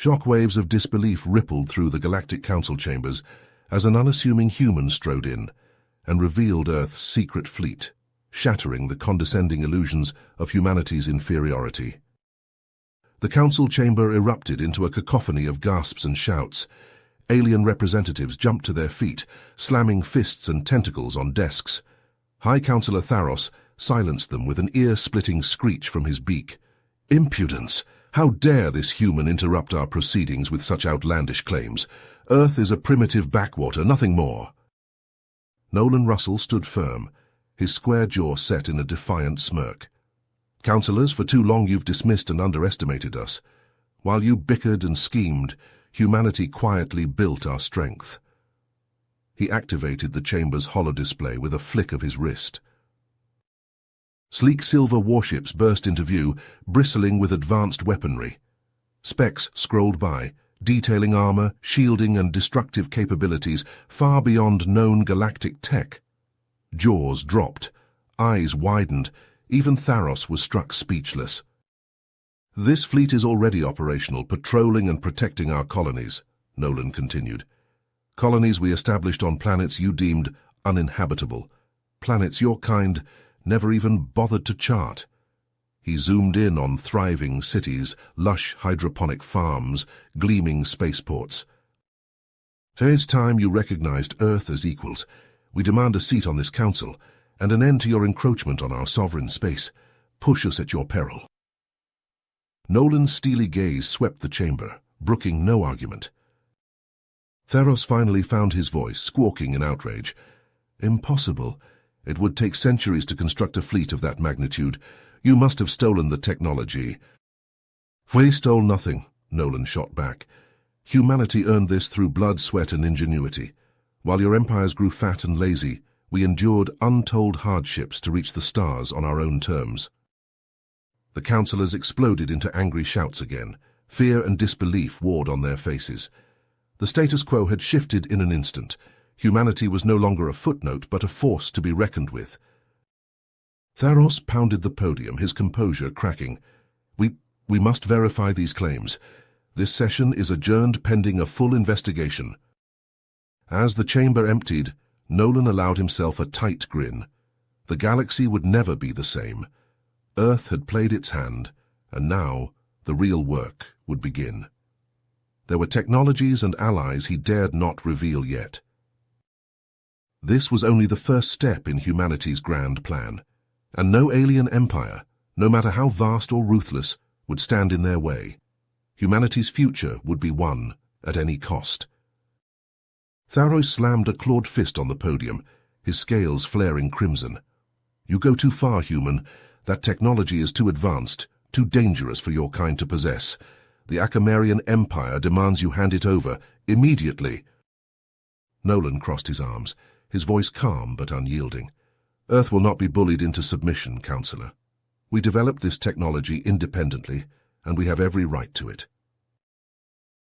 Shockwaves of disbelief rippled through the Galactic Council chambers as an unassuming human strode in and revealed Earth's secret fleet, shattering the condescending illusions of humanity's inferiority. The council chamber erupted into a cacophony of gasps and shouts. Alien representatives jumped to their feet, slamming fists and tentacles on desks. High Councillor Tharos silenced them with an ear-splitting screech from his beak. Impudence! How dare this human interrupt our proceedings with such outlandish claims? Earth is a primitive backwater, nothing more. Nolan Russell stood firm, his square jaw set in a defiant smirk. Councillors, for too long you've dismissed and underestimated us. While you bickered and schemed, humanity quietly built our strength. He activated the chamber's holodisplay with a flick of his wrist. Sleek silver warships burst into view, bristling with advanced weaponry. Specs scrolled by, detailing armor, shielding, and destructive capabilities far beyond known galactic tech. Jaws dropped, eyes widened, even Tharos was struck speechless. This fleet is already operational, patrolling and protecting our colonies, Nolan continued. Colonies we established on planets you deemed uninhabitable, planets your kind never even bothered to chart. He zoomed in on thriving cities, lush hydroponic farms, gleaming spaceports. So it's time you recognized Earth as equals. We demand a seat on this council, and an end to your encroachment on our sovereign space. Push us at your peril. Nolan's steely gaze swept the chamber, brooking no argument. Tharos finally found his voice, squawking in outrage. Impossible. It would take centuries to construct a fleet of that magnitude. You must have stolen the technology. We stole nothing, Nolan shot back. Humanity earned this through blood, sweat, and ingenuity. While your empires grew fat and lazy, we endured untold hardships to reach the stars on our own terms. The councillors exploded into angry shouts again. Fear and disbelief warred on their faces. The status quo had shifted in an instant. Humanity was no longer a footnote, but a force to be reckoned with. Tharos pounded the podium, his composure cracking. We must verify these claims. This session is adjourned pending a full investigation. As the chamber emptied, Nolan allowed himself a tight grin. The galaxy would never be the same. Earth had played its hand, and now the real work would begin. There were technologies and allies he dared not reveal yet. This was only the first step in humanity's grand plan, and no alien empire, no matter how vast or ruthless, would stand in their way. Humanity's future would be won at any cost. Tharos slammed a clawed fist on the podium, his scales flaring crimson. You go too far, human. That technology is too advanced, too dangerous for your kind to possess. The Akamarian Empire demands you hand it over, immediately. Nolan crossed his arms, his voice calm but unyielding. Earth will not be bullied into submission, Councillor. We developed this technology independently, and we have every right to it.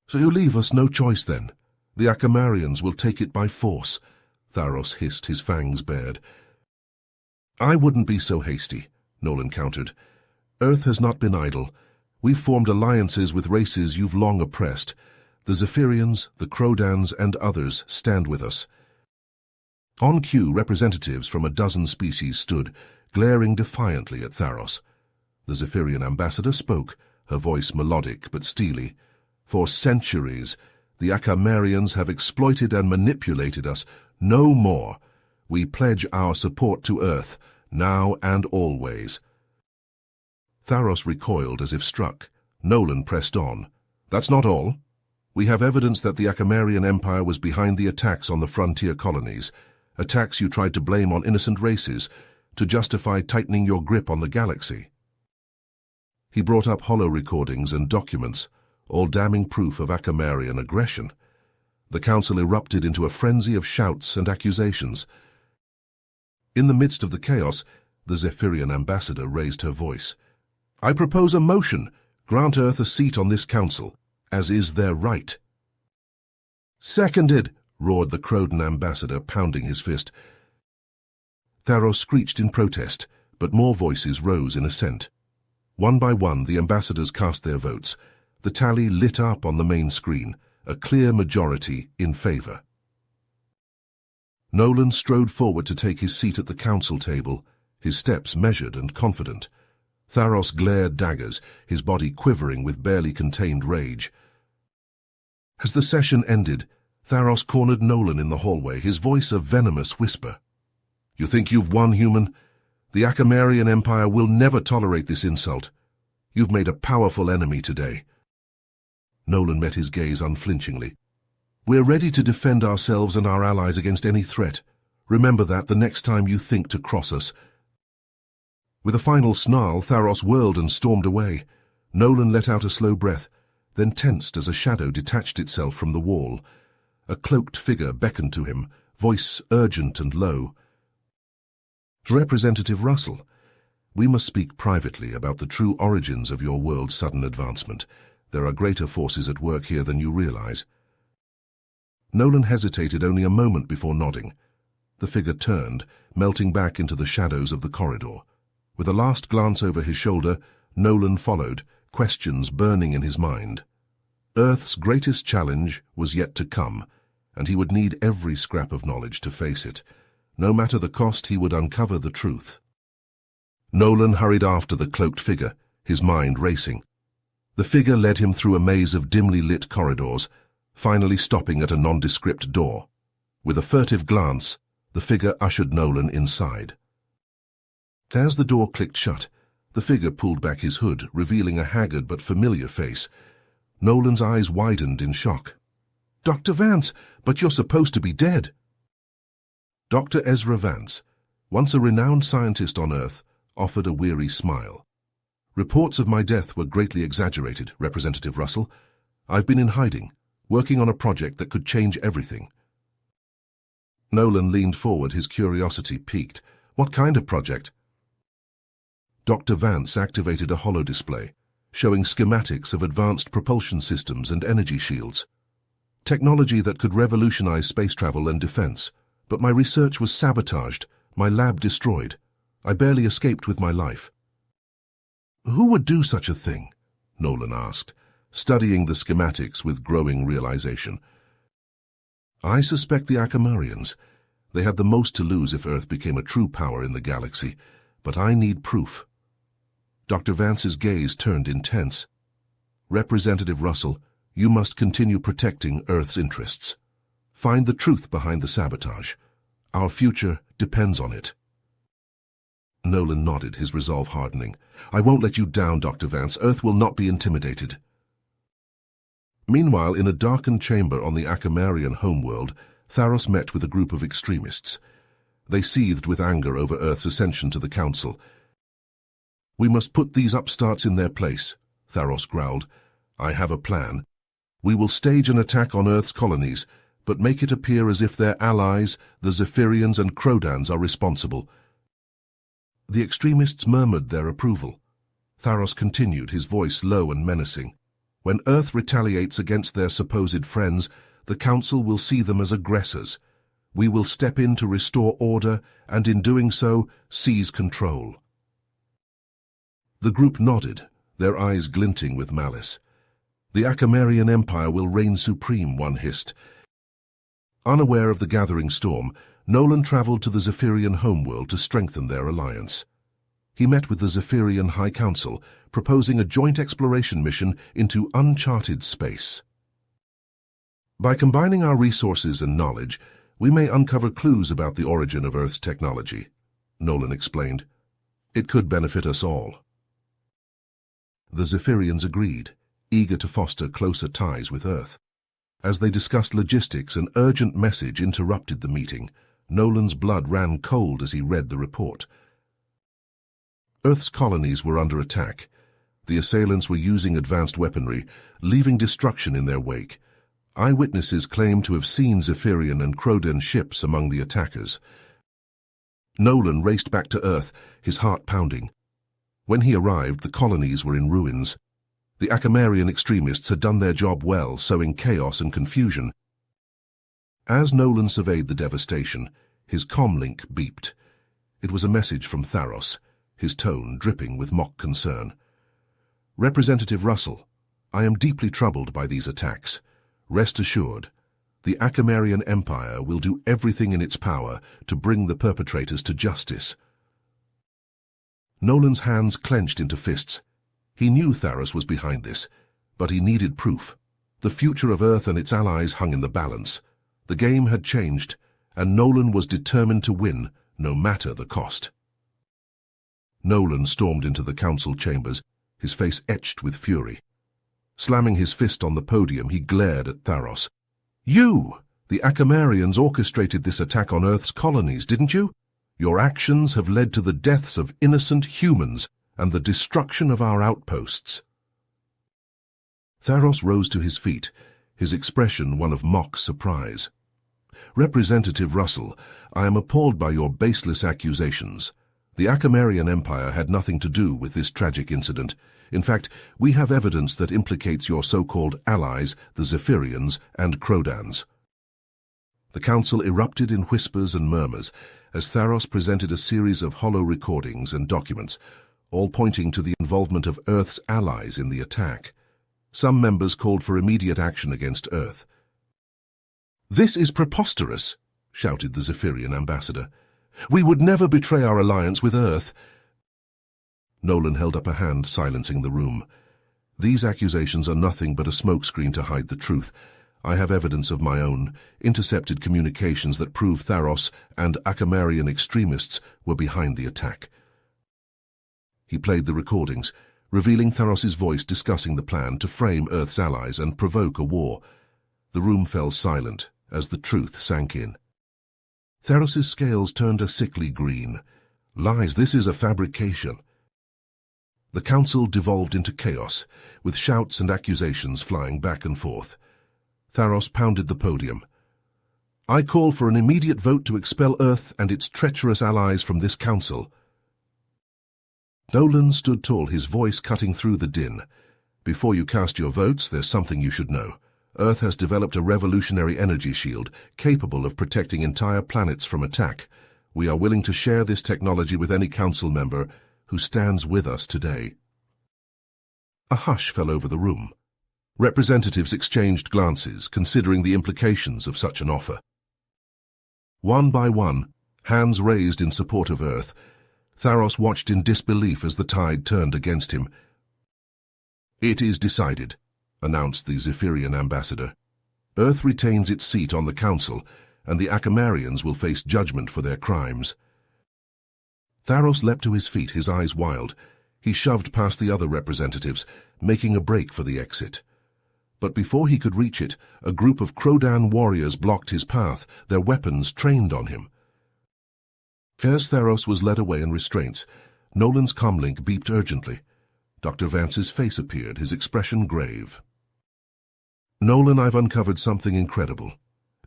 So you leave us no choice, then. The Akamarians will take it by force, Tharos hissed, his fangs bared. I wouldn't be so hasty, Nolan countered. Earth has not been idle. We've formed alliances with races you've long oppressed. The Zephyrians, the Crodans, and others stand with us. On cue, representatives from a dozen species stood, glaring defiantly at Tharos. The Zephyrian ambassador spoke, her voice melodic but steely. For centuries, the Akamarians have exploited and manipulated us. No more. We pledge our support to Earth, now and always. Tharos recoiled as if struck. Nolan pressed on. That's not all. We have evidence that the Akamarian Empire was behind the attacks on the frontier colonies, attacks you tried to blame on innocent races, to justify tightening your grip on the galaxy. He brought up holo recordings and documents, all damning proof of Akamarian aggression. The council erupted into a frenzy of shouts and accusations. In the midst of the chaos, the Zephyrian ambassador raised her voice. I propose a motion. Grant Earth a seat on this council, as is their right. Seconded, roared the Crodan ambassador, pounding his fist. Tharos screeched in protest, but more voices rose in assent. One by one, the ambassadors cast their votes. The tally lit up on the main screen, a clear majority in favor. Nolan strode forward to take his seat at the council table, his steps measured and confident. Tharos glared daggers, his body quivering with barely contained rage. As the session ended, Tharos cornered Nolan in the hallway, his voice a venomous whisper. "You think you've won, human? The Akamarian Empire will never tolerate this insult. You've made a powerful enemy today." Nolan met his gaze unflinchingly. "We're ready to defend ourselves and our allies against any threat. Remember that the next time you think to cross us." With a final snarl, Tharos whirled and stormed away. Nolan let out a slow breath, then tensed as a shadow detached itself from the wall. A cloaked figure beckoned to him, voice urgent and low. "Representative Russell, we must speak privately about the true origins of your world's sudden advancement. There are greater forces at work here than you realize." Nolan hesitated only a moment before nodding. The figure turned, melting back into the shadows of the corridor. With a last glance over his shoulder, Nolan followed, questions burning in his mind. Earth's greatest challenge was yet to come, and he would need every scrap of knowledge to face it. No matter the cost, he would uncover the truth. Nolan hurried after the cloaked figure, his mind racing. The figure led him through a maze of dimly lit corridors, finally stopping at a nondescript door. With a furtive glance, the figure ushered Nolan inside. As the door clicked shut, the figure pulled back his hood, revealing a haggard but familiar face. Nolan's eyes widened in shock. "Dr. Vance, but you're supposed to be dead." Dr. Ezra Vance, once a renowned scientist on Earth, offered a weary smile. "Reports of my death were greatly exaggerated, Representative Russell. I've been in hiding, working on a project that could change everything." Nolan leaned forward, his curiosity piqued. "What kind of project?" Dr. Vance activated a holodisplay, showing schematics of advanced propulsion systems and energy shields. Technology that could revolutionize space travel and defense. But my research was sabotaged, my lab destroyed. I barely escaped with my life. "Who would do such a thing?" Nolan asked, studying the schematics with growing realization. "I suspect the Akamarians. They had the most to lose if Earth became a true power in the galaxy, but I need proof." Dr. Vance's gaze turned intense. "Representative Russell, you must continue protecting Earth's interests. Find the truth behind the sabotage. Our future depends on it." Nolan nodded, his resolve hardening. "I won't let you down, Dr. Vance. Earth will not be intimidated." Meanwhile, in a darkened chamber on the Akamarian homeworld, Tharos met with a group of extremists. They seethed with anger over Earth's ascension to the Council. "We must put these upstarts in their place," Tharos growled. "I have a plan. We will stage an attack on Earth's colonies, but make it appear as if their allies, the Zephyrians and Crodans, are responsible." The extremists murmured their approval. Tharos continued, his voice low and menacing. "When Earth retaliates against their supposed friends, the Council will see them as aggressors. We will step in to restore order, and in doing so, seize control." The group nodded, their eyes glinting with malice. "The Akamarian Empire will reign supreme," one hissed. Unaware of the gathering storm, Nolan traveled to the Zephyrian homeworld to strengthen their alliance. He met with the Zephyrian High Council, proposing a joint exploration mission into uncharted space. "By combining our resources and knowledge, we may uncover clues about the origin of Earth's technology," Nolan explained. "It could benefit us all." The Zephyrians agreed, eager to foster closer ties with Earth. As they discussed logistics, an urgent message interrupted the meeting. Nolan's blood ran cold as he read the report. Earth's colonies were under attack. The assailants were using advanced weaponry, leaving destruction in their wake. Eyewitnesses claimed to have seen Zephyrian and Crodan ships among the attackers. Nolan raced back to Earth, his heart pounding. When he arrived, the colonies were in ruins. The Akamarian extremists had done their job well, sowing chaos and confusion. As Nolan surveyed the devastation, his comlink beeped. It was a message from Tharos, his tone dripping with mock concern. "Representative Russell, I am deeply troubled by these attacks. Rest assured, the Akamarian Empire will do everything in its power to bring the perpetrators to justice. Nolan's hands clenched into fists. He knew Tharos was behind this, but he needed proof. The future of Earth and its allies hung in the balance. The game had changed, and Nolan was determined to win, no matter the cost. Nolan stormed into the council chambers, his face etched with fury. Slamming his fist on the podium, he glared at Tharos. "You! The Akamarians orchestrated this attack on Earth's colonies, didn't you? Your actions have led to the deaths of innocent humans and the destruction of our outposts." Tharos rose to his feet, his expression one of mock surprise. "Representative Russell, I am appalled by your baseless accusations. The Akamarian Empire had nothing to do with this tragic incident. In fact, we have evidence that implicates your so-called allies, the Zephyrians and Crodans." The council erupted in whispers and murmurs as Tharos presented a series of hollow recordings and documents, all pointing to the involvement of Earth's allies in the attack. Some members called for immediate action against Earth. "This is preposterous," shouted the Zephyrian ambassador. "We would never betray our alliance with Earth." Nolan held up a hand, silencing the room. "These accusations are nothing but a smokescreen to hide the truth. I have evidence of my own, intercepted communications that prove Tharos and Akamarian extremists were behind the attack." He played the recordings, revealing Tharos's voice discussing the plan to frame Earth's allies and provoke a war. The room fell silent as the truth sank in. Tharos's scales turned a sickly green. "Lies, this is a fabrication." The council devolved into chaos, with shouts and accusations flying back and forth. Tharos pounded the podium. "I call for an immediate vote to expel Earth and its treacherous allies from this council." Nolan stood tall, his voice cutting through the din. "Before you cast your votes, there's something you should know. Earth has developed a revolutionary energy shield capable of protecting entire planets from attack. We are willing to share this technology with any council member who stands with us today." A hush fell over the room. Representatives exchanged glances, considering the implications of such an offer. One by one, hands raised in support of Earth, Tharos watched in disbelief as the tide turned against him. "It is decided," announced the Zephyrian ambassador. "Earth retains its seat on the council, and the Akamarians will face judgment for their crimes." Tharos leapt to his feet, his eyes wild. He shoved past the other representatives, making a break for the exit. But before he could reach it, a group of Crodan warriors blocked his path, their weapons trained on him. As Tharos was led away in restraints, Nolan's comlink beeped urgently. Dr. Vance's face appeared, his expression grave. "Nolan, I've uncovered something incredible.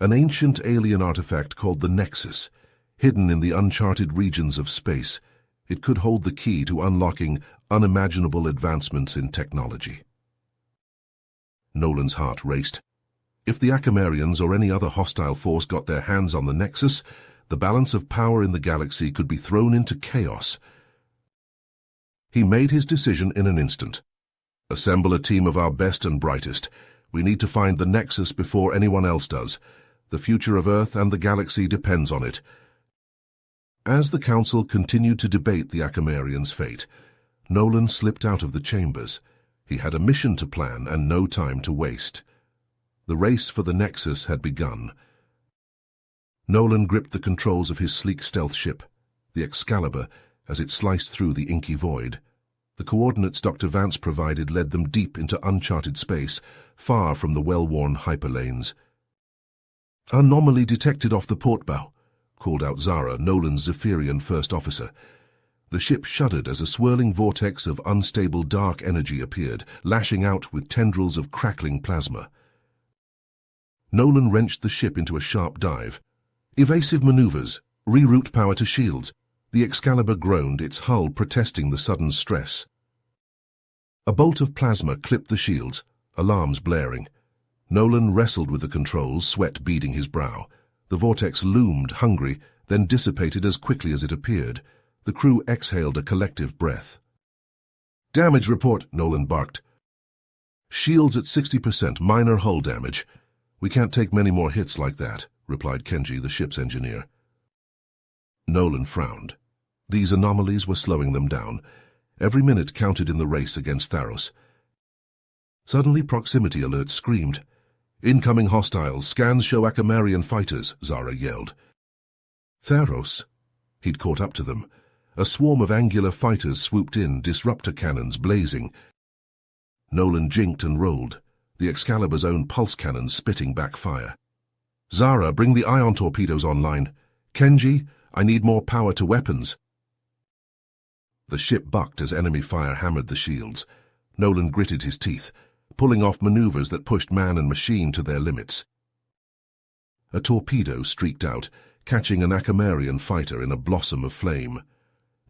An ancient alien artifact called the Nexus, hidden in the uncharted regions of space. It could hold the key to unlocking unimaginable advancements in technology." Nolan's heart raced. If the Akamarians or any other hostile force got their hands on the Nexus, the balance of power in the galaxy could be thrown into chaos. He made his decision in an instant. "Assemble a team of our best and brightest. We need to find the Nexus before anyone else does. The future of Earth and the galaxy depends on it." As the council continued to debate the Akamarians' fate, Nolan slipped out of the chambers. He had a mission to plan and no time to waste. The race for the Nexus had begun. Nolan gripped the controls of his sleek stealth ship, the Excalibur, as it sliced through the inky void. The coordinates Dr. Vance provided led them deep into uncharted space, far from the well-worn hyperlanes. "Anomaly detected off the port bow," called out Zara, Nolan's Zephyrian first officer. The ship shuddered as a swirling vortex of unstable dark energy appeared, lashing out with tendrils of crackling plasma. Nolan wrenched the ship into a sharp dive. "Evasive maneuvers, reroute power to shields." The Excalibur groaned, its hull protesting the sudden stress. A bolt of plasma clipped the shields, alarms blaring. Nolan wrestled with the controls, sweat beading his brow. The vortex loomed, hungry, then dissipated as quickly as it appeared. The crew exhaled a collective breath. "Damage report," Nolan barked. Shields at 60%, minor hull damage. We can't take many more hits like that, replied Kenji, the ship's engineer. Nolan frowned. These anomalies were slowing them down. Every minute counted in the race against Tharos. Suddenly, proximity alerts screamed. Incoming hostiles, scans show Akamarian fighters, Zara yelled. Tharos? He'd caught up to them. A swarm of angular fighters swooped in, disruptor cannons blazing. Nolan jinked and rolled, the Excalibur's own pulse cannons spitting back fire. Zara, bring the ion torpedoes online. Kenji, I need more power to weapons. The ship bucked as enemy fire hammered the shields. Nolan gritted his teeth, pulling off maneuvers that pushed man and machine to their limits. A torpedo streaked out, catching an Akamarian fighter in a blossom of flame.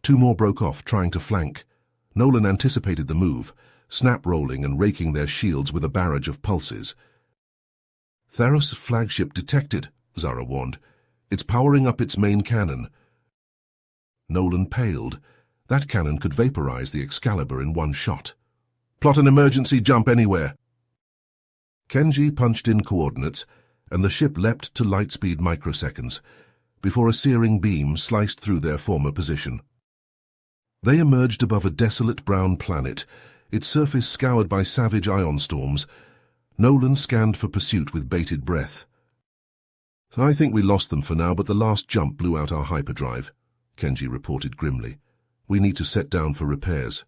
Two more broke off, trying to flank. Nolan anticipated the move, snap-rolling and raking their shields with a barrage of pulses. Tharos' flagship detected, Zara warned. It's powering up its main cannon. Nolan paled. That cannon could vaporize the Excalibur in one shot. Plot an emergency jump anywhere. Kenji punched in coordinates, and the ship leapt to lightspeed microseconds, before a searing beam sliced through their former position. They emerged above a desolate brown planet, its surface scoured by savage ion storms. Nolan scanned for pursuit with bated breath. I think we lost them for now, but the last jump blew out our hyperdrive, Kenji reported grimly. We need to set down for repairs.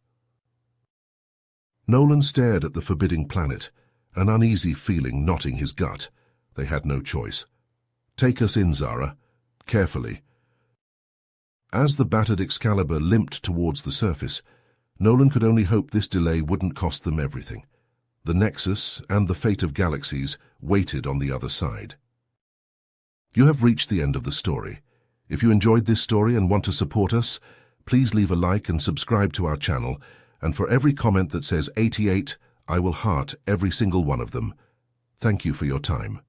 Nolan stared at the forbidding planet, an uneasy feeling knotting his gut. They had no choice. Take us in, Zara. Carefully. As the battered Excalibur limped towards the surface, Nolan could only hope this delay wouldn't cost them everything. The Nexus and the fate of galaxies waited on the other side. You have reached the end of the story. If you enjoyed this story and want to support us, please leave a like and subscribe to our channel, and for every comment that says 88, I will heart every single one of them. Thank you for your time.